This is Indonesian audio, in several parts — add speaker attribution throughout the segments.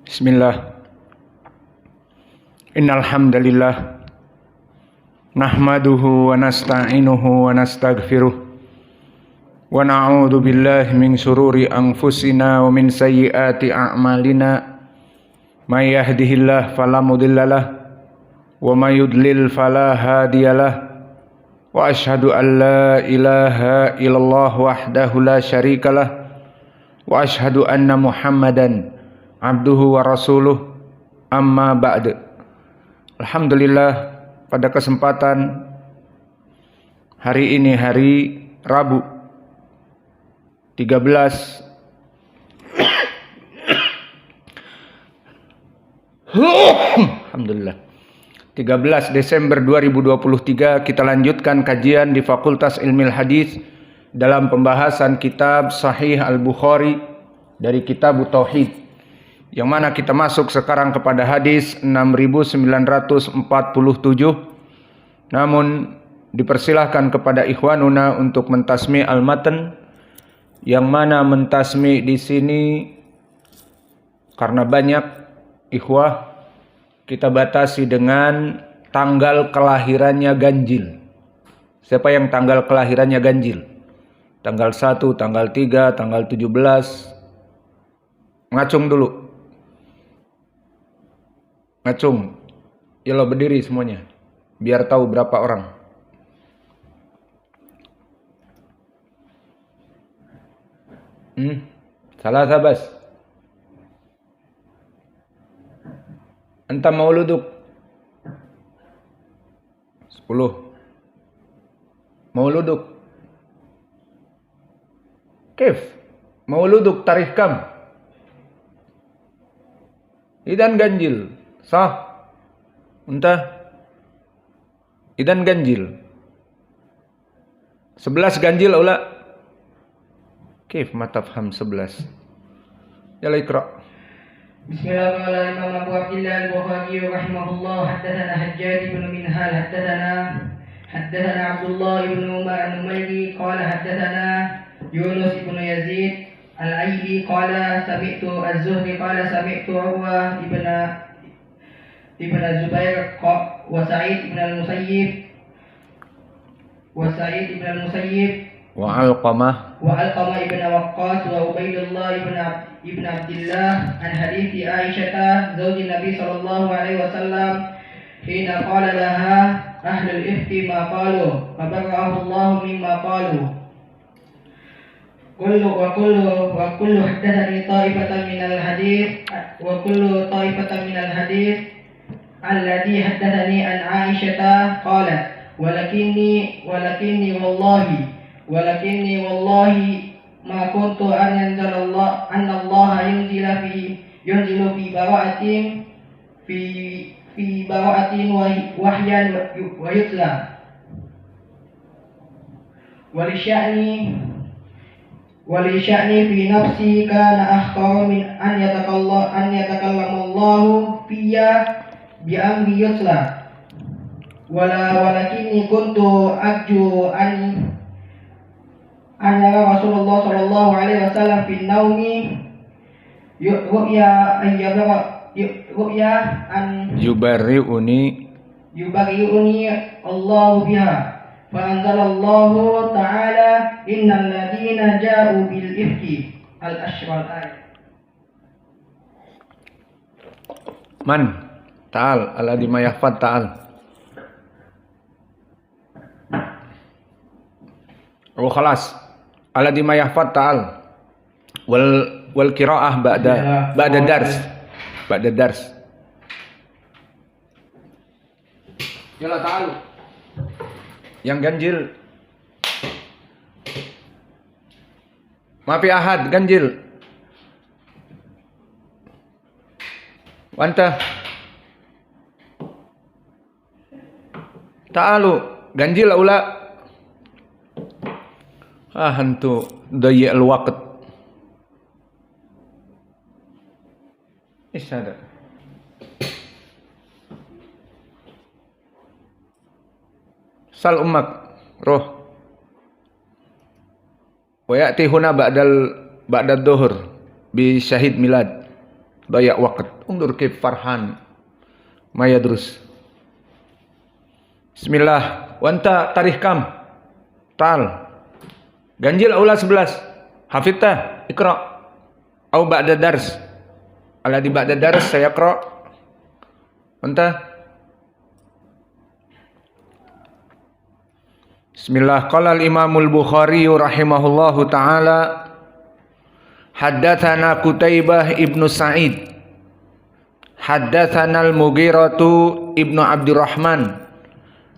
Speaker 1: Bismillah. Innal hamdalillah nahmaduhu wa nasta'inuhu wa nastaghfiruh wa na'udzu billahi min syururi anfusina wa min sayyiati a'malina. May yahdihillahu fala mudhillalah wa may yudlil fala hadiyalah. Wa asyhadu an la ilaha illallah wahdahu la syarikalah wa asyhadu anna Muhammadan abduhu wa rasuluh, amma ba'd. Alhamdulillah, pada kesempatan hari ini, hari Rabu 13 Alhamdulillah 13 Desember 2023, kita lanjutkan kajian di Fakultas Ilmil Hadis dalam pembahasan kitab Sahih Al-Bukhari dari Kitab Tauhid, yang mana kita masuk sekarang kepada hadis 6947. Namun dipersilahkan kepada ikhwanuna untuk mentasmi al-matan, yang mana mentasmi di sini karena banyak ikhwah, kita batasi dengan tanggal kelahirannya ganjil. Siapa yang tanggal kelahirannya ganjil? Tanggal 1, tanggal 3, tanggal 17. Ngacung dulu. Ngacung. Yalo berdiri semuanya, biar tahu berapa orang. Salah sabas. Anta mau luduk 10. Mau luduk Kif mau luduk tarikh kam? Idan ganjil sah. Unta idan ganjil 11 ganjil aula. Kif ma tafham 11? Yalla ikra.
Speaker 2: Bismillahirrahmanirrahim. Abu Abdillah Al-Bukhari rahimahullah haddatsana Hajjaj bin Minhal haddatsana Abdullah bin Umar An-Numayri qala haddatsana Yunus bin Yazid Al-Aili qala sami'tu Az-Zuhri qala sami'tu Urwah ibn Zubair wa Sa'id ibn al-Musayyib wa Alqamah ibn Waqqas wa Ubaidullah ibn Abdullah an hadithi Aisyah zawji Nabi sallallahu alaihi wasallam hina qala laha ahlul ifki ma qalu fa barra'ahu Allah mimma qalu kullu haddathani ta'ifatan minal hadith wa kullu ta'ifatan minal hadith alladhi haddathani an Aisyah qalat walakinni wallahi ma kuntu an Allah yunzilu fi bara'atin wahyan wa yutla walisha'ni fi nafsi kana akhtaru min an yatakallama Allahu fiyya bi amri yutla walakinni kuntu arju an yara Rasulullah sallallahu alaihi wasallam fi naumi ru'ya an yubarri'uni Allahu biha fa anzalallahu ta'ala innal ladina ja'u bil ifki al-ashral ayat.
Speaker 1: Man ta'al alladhi ma yahfad ta'al. Oh khalas. Alladhi ma yahfad ta'al. Wal qira'ah ba'da dars. Yalla ta'alu. Yang ganjil. Mafi ahad ganjil. Wanta. Ta'alu ganjil aula. Hantu daya al-waqt. Ish hada. Sal ummak roh. Wa ya'ti huna ba'da dhuhur bi syahid milad. Dayak waqt. Undur kif Farhan. Ma yadrus. Bismillah. Wanta tarikh kam? Tal. Ganjil aula 11. Hafidta, ikra. Au ba'da dars. Alladhi ba'da dars saya qra. Wanta. Bismillah. Qala al-Imamul Bukhari rahimahullahu taala haddatsana Qutaibah ibnu Sa'id haddatsana al-Mughiratu ibnu Abdurrahman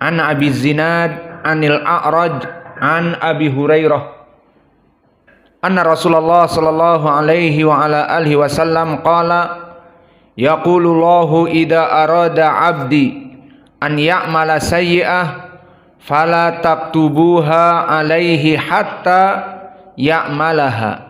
Speaker 1: an Abi Zinad anil A'raj an Abi Hurairah anna Rasulullah sallallahu alaihi wa ala alihi wasallam qala yaqulullahu idza arada 'abdi an ya'mala sayyi'ah fala taktubuha alaihi hatta ya'malaha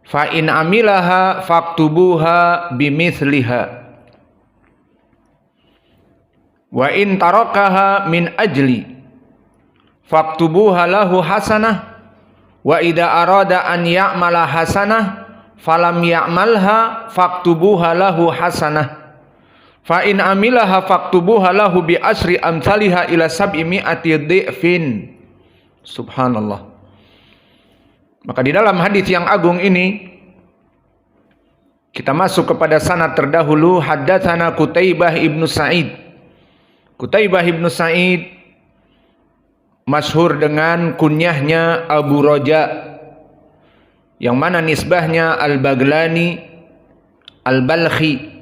Speaker 1: fa in amilaha faktubuha bimithliha wa in tarakaha min ajli faktubuha lahu hasanah wa idza arada an ya'mala hasanah falam ya'malha faktubuha lahu hasanah fa in amilaha faktubuha lahu bi asri amsalha ila 700 dhi'fin. Subhanallah. Maka di dalam hadis yang agung ini kita masuk kepada sanad terdahulu. Haddatsana Qutaibah ibnu Sa'id. Qutaibah ibnu Sa'id masyhur dengan kunyahnya Abu Raja, yang mana nisbahnya Al-Baglani Al-Balkhi.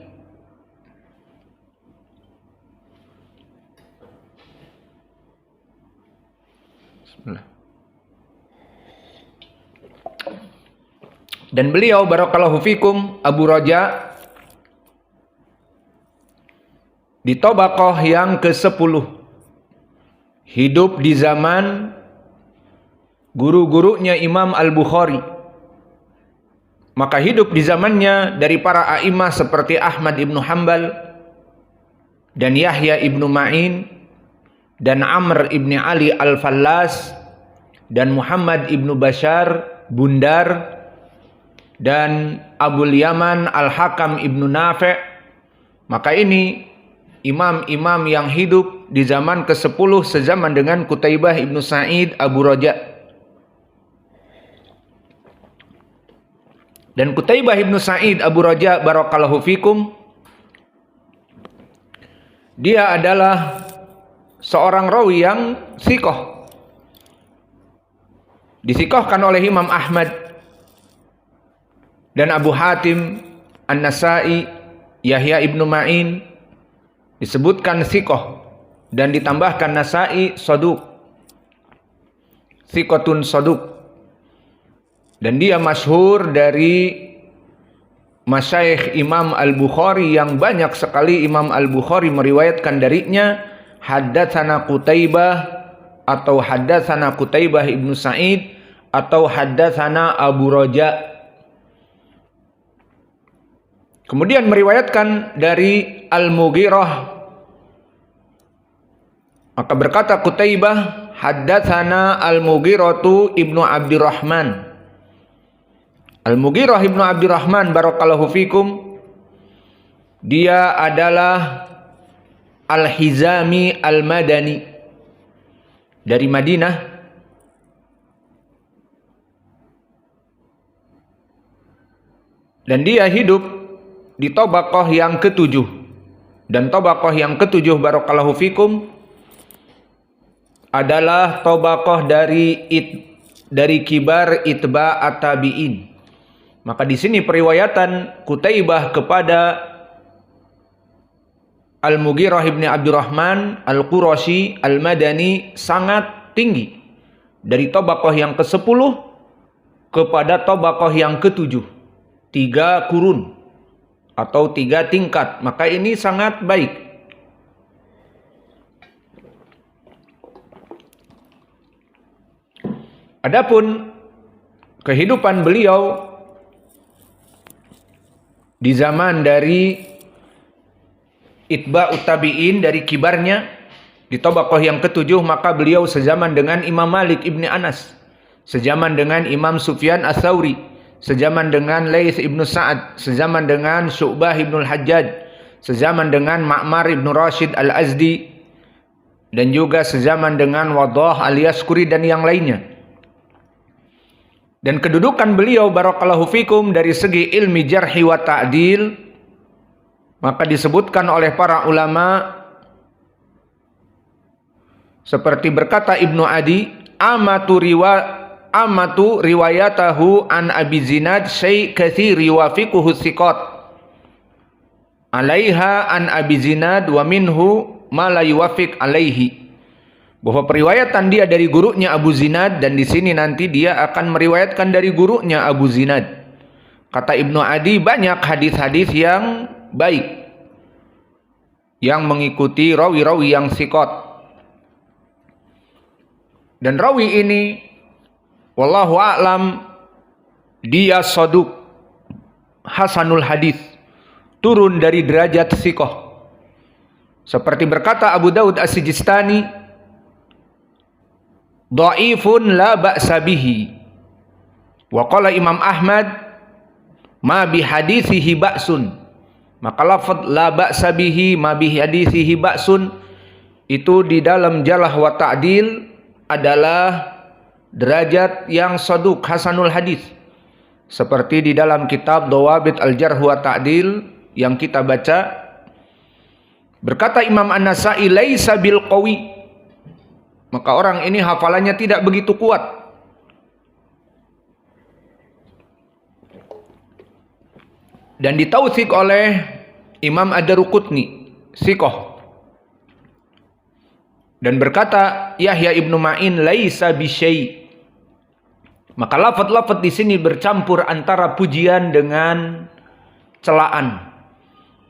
Speaker 1: Dan beliau barakallahu fikum Abu Raja di tabaqah yang ke-10, hidup di zaman guru-gurunya Imam Al-Bukhari. Maka hidup di zamannya dari para a'imah seperti Ahmad ibnu Hanbal dan Yahya ibnu Ma'in dan Amr ibnu Ali Al-Fallas dan Muhammad ibnu Bashar Bundar dan Abul Yaman Al-Hakam ibnu Nafi'. Maka ini imam-imam yang hidup di zaman ke-10 sezaman dengan Qutaibah ibnu Sa'id Abu Raja. Dan Qutaibah ibnu Sa'id Abu Raja barakallahu fikum, dia adalah seorang rawi yang thiqah, disikohkan oleh Imam Ahmad dan Abu Hatim An-Nasai, Yahya ibnu Ma'in disebutkan thiqah dan ditambahkan Nasai saduq, thiqatun saduq. Dan dia masyhur dari masyayikh Imam Al-Bukhari yang banyak sekali Imam Al-Bukhari meriwayatkan darinya. Haddatsana Qutaibah atau haddatsana Qutaibah ibnu Sa'id atau haddatsana Abu Raja. Kemudian meriwayatkan dari Al-Mughirah, maka berkata Qutaibah, haddatsana Al-Mughiratu ibnu Abdurrahman. Al-Mughirah ibnu Abdurrahman barakallahu fikum, dia adalah Al-Hizami Al-Madani dari Madinah. Dan dia hidup di tabaqah yang ke-7. Dan tabaqah yang ke-7 barakallahu fikum adalah tabaqah dari kibar itba at-tabi'in. Maka di sini periwayatan Qutaibah kepada Al-Mughirah ibn Abdurrahman Al-Qurashi Al-Madani sangat tinggi, dari tabaqah yang ke-10 kepada tabaqah yang ke-7, 3 kurun atau 3 tingkat. Maka ini sangat baik. Adapun kehidupan beliau di zaman dari itba'ut tabi'in, dari kibarnya di tabaqah yang ke-7, maka beliau sezaman dengan Imam Malik ibni Anas, sezaman dengan Imam Sufyan Ats-Tsauri, sezaman dengan Laits ibnu Sa'ad, sezaman dengan Syu'bah ibnu Al-Hajjaj, sezaman dengan Ma'mar ibnu Rashid Al-Azdi, dan juga sezaman dengan Wadah Al-Yaskuri dan yang lainnya. Dan kedudukan beliau barakallahu fikum dari segi ilmi jarhi wa ta'dil, maka disebutkan oleh para ulama seperti berkata Ibnu Adi, amatu riwayatahu an Abi Zinad syai' katsiri yuwafiquhu thiqat alaiha an Abi Zinad wa minhu ma la yuwafiq alaihi. Bahwa periwayatan dia dari gurunya Abu Zinad, dan di sini nanti dia akan meriwayatkan dari gurunya Abu Zinad. Kata Ibnu Adi, banyak hadis-hadis yang baik yang mengikuti rawi-rawi yang thiqat. Dan rawi ini wallahu a'lam dia shaduk hasanul hadis, turun dari derajat thiqah. Seperti berkata Abu Daud As-Sijistani, dhaifun la ba'sa bihi. Wa qala Imam Ahmad, ma bi hadithihi ba'sun. Maka lafaz la ba'sa bihi ma bi hadithihi ba'sun itu di dalam Jarh wa Ta'dil adalah derajat yang shaduk hasanul hadis. Seperti di dalam kitab Dawabit al-Jarh wa Ta'dil yang kita baca, berkata Imam An-Nasa'i, laisa bil qawi. Maka orang ini hafalannya tidak begitu kuat. Dan ditautsik oleh Imam Ad-Daruqutni, thiqah. Dan berkata Yahya ibnu Ma'in, laisa bisyai. Maka lafaz-lafaz di sini bercampur antara pujian dengan celaan.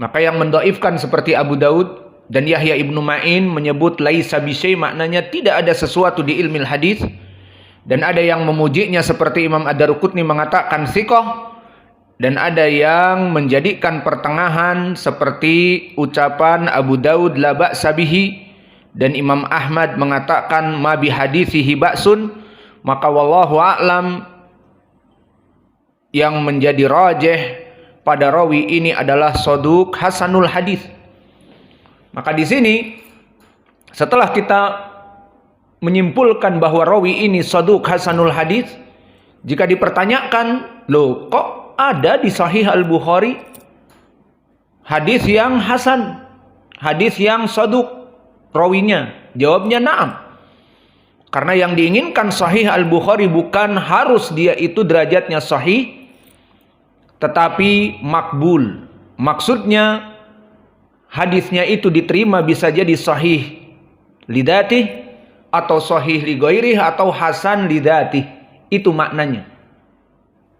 Speaker 1: Maka yang mendhaifkan seperti Abu Daud dan Yahya ibnu Ma'in menyebut laisa bisyai, maknanya tidak ada sesuatu di ilmu hadis. Dan ada yang memujinya seperti Imam Ad-Daruqutni mengatakan thiqah, dan ada yang menjadikan pertengahan seperti ucapan Abu Daud la ba'sa bihi, dan Imam Ahmad mengatakan ma bi hadithihi ba'sun. Maka wallahu a'lam yang menjadi rajih pada rawi ini adalah shaduk hasanul hadis. Maka di sini setelah kita menyimpulkan bahwa rawi ini shaduk hasanul hadis, jika dipertanyakan, loh kok ada di Sahih Al-Bukhari hadis yang hasan, hadis yang shaduk rawinya? Jawabnya na'am. Karena yang diinginkan Sahih Al-Bukhari bukan harus dia itu derajatnya sahih, tetapi makbul. Maksudnya hadisnya itu diterima, bisa jadi sahih lidatih, atau sahih li ghairih, atau hasan lidatih. Itu maknanya.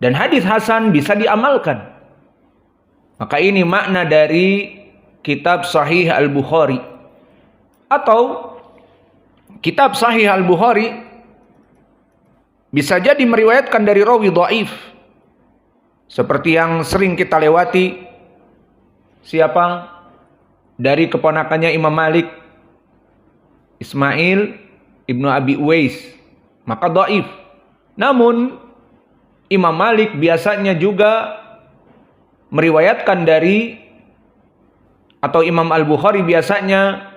Speaker 1: Dan hadis hasan bisa diamalkan. Maka ini makna dari kitab Sahih Al-Bukhari. Atau kitab Sahih Al-Bukhari bisa jadi meriwayatkan dari rawi dhaif, seperti yang sering kita lewati. Siapa? Dari keponakannya Imam Malik, Ismail ibnu Abi Uwais, maka dhaif. Namun Imam Malik biasanya juga meriwayatkan dari, atau Imam Al-Bukhari biasanya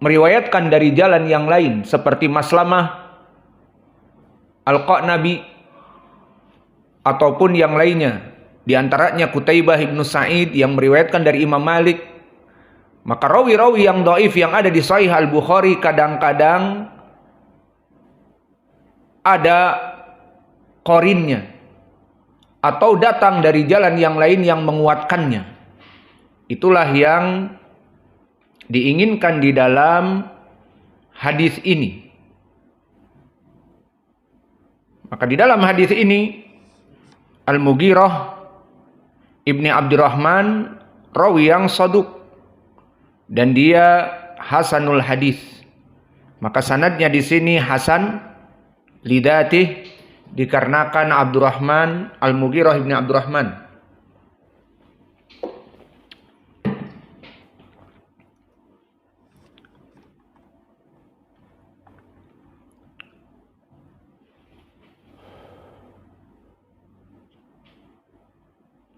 Speaker 1: meriwayatkan dari jalan yang lain, seperti Maslamah Al-Qanabi ataupun yang lainnya. Di antaranya Qutaibah ibnu Sa'id yang meriwayatkan dari Imam Malik. Maka rawi-rawi yang dhaif yang ada di Sahih Al-Bukhari kadang-kadang ada qarinnya, atau datang dari jalan yang lain yang menguatkannya. Itulah yang diinginkan di dalam hadis ini. Maka di dalam hadis ini Al-Mughirah Ibni Abdurrahman rawi yang shaduk, dan dia hasanul hadis. Maka sanadnya di sini hasan lidatih, dikarenakan Abdurrahman Al-Mughirah Ibni Abdurrahman.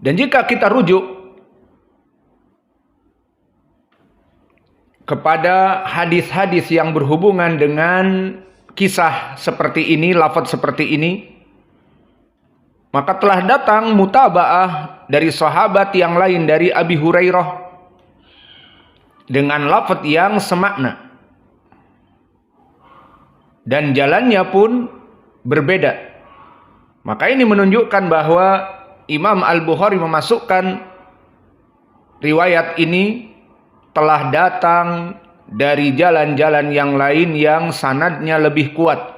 Speaker 1: Dan jika kita rujuk kepada hadis-hadis yang berhubungan dengan kisah seperti ini, lafaz seperti ini, maka telah datang mutaba'ah dari sahabat yang lain dari Abi Hurairah dengan lafaz yang semakna. Dan jalannya pun berbeda. Maka ini menunjukkan bahwa Imam Al-Bukhari memasukkan riwayat ini telah datang dari jalan-jalan yang lain yang sanadnya lebih kuat.